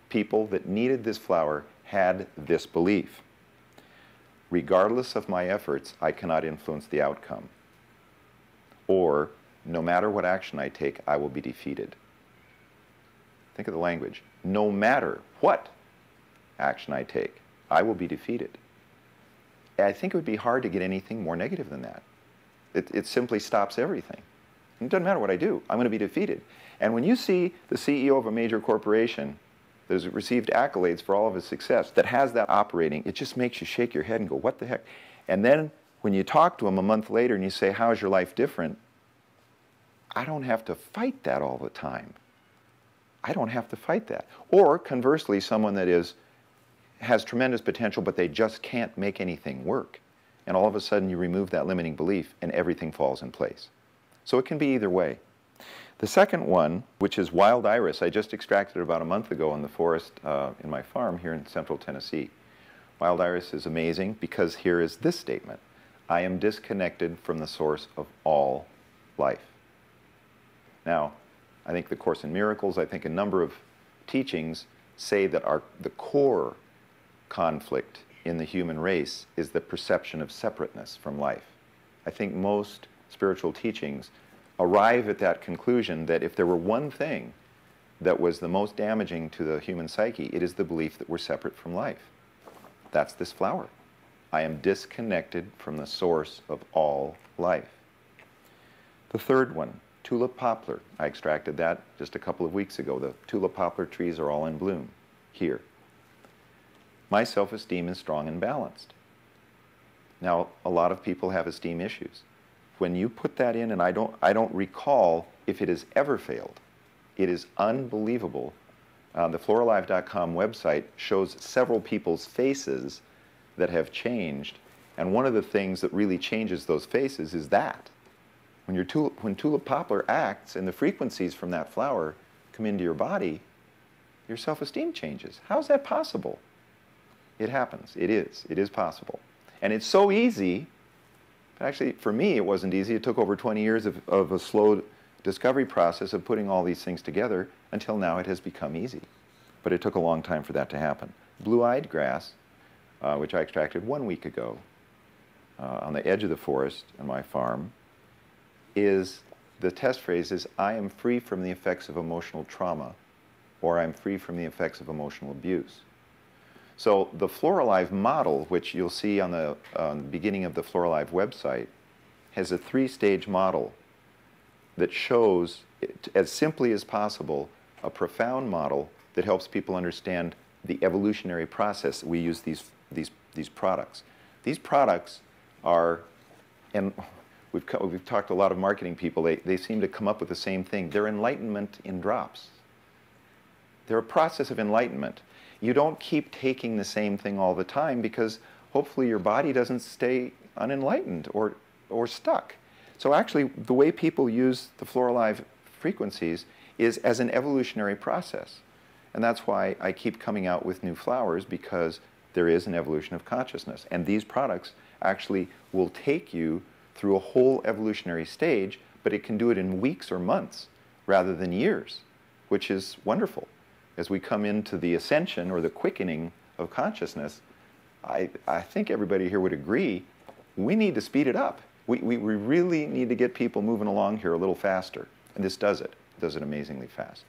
people that needed this flower had this belief. Regardless of my efforts, I cannot influence the outcome. Or, no matter what action I take, I will be defeated. Think of the language. No matter what action I take, I will be defeated. I think it would be hard to get anything more negative than that. It simply stops everything. It doesn't matter what I do, I'm going to be defeated. And when you see the CEO of a major corporation that has received accolades for all of his success, that has that operating, it just makes you shake your head and go, what the heck? And then when you talk to him a month later and you say, how is your life different? I don't have to fight that all the time. I don't have to fight that. Or conversely, someone that has tremendous potential, but they just can't make anything work. And all of a sudden you remove that limiting belief and everything falls in place. So it can be either way. The second one, which is wild iris, I just extracted it about a month ago in the forest in my farm here in central Tennessee. Wild iris is amazing because here is this statement: I am disconnected from the source of all life. Now, I think the Course in Miracles, I think a number of teachings say that the core conflict in the human race is the perception of separateness from life. I think most spiritual teachings arrive at that conclusion that if there were one thing that was the most damaging to the human psyche, it is the belief that we're separate from life. That's this flower. I am disconnected from the source of all life. The third one, tulip poplar. I extracted that just a couple of weeks ago. The tulip poplar trees are all in bloom here. My self-esteem is strong and balanced. Now, a lot of people have esteem issues. When you put that in, and I don't recall if it has ever failed. It is unbelievable. The FlorAlive.com website shows several people's faces that have changed, and one of the things that really changes those faces is that. When tulip poplar acts and the frequencies from that flower come into your body, your self-esteem changes. How is that possible? It happens. It is possible. And it's so easy. Actually, for me, it wasn't easy. It took over 20 years of a slow discovery process of putting all these things together until now it has become easy. But it took a long time for that to happen. Blue-eyed grass, which I extracted 1 week ago on the edge of the forest on my farm, the test phrase is, I am free from the effects of emotional trauma, or I'm free from the effects of emotional abuse. So the FlorAlive model, which you'll see on the beginning of the FlorAlive website, has a 3-stage model that shows, as simply as possible, a profound model that helps people understand the evolutionary process. We use these products. These products are, and we've talked to a lot of marketing people, they seem to come up with the same thing. They're enlightenment in drops. They're a process of enlightenment. You don't keep taking the same thing all the time because hopefully your body doesn't stay unenlightened or stuck. So actually, the way people use the FlorAlive frequencies is as an evolutionary process. And that's why I keep coming out with new flowers, because there is an evolution of consciousness. And these products actually will take you through a whole evolutionary stage, but it can do it in weeks or months rather than years, which is wonderful. As we come into the ascension or the quickening of consciousness, I think everybody here would agree, we need to speed it up. We really need to get people moving along here a little faster. And this does it. It does it amazingly fast.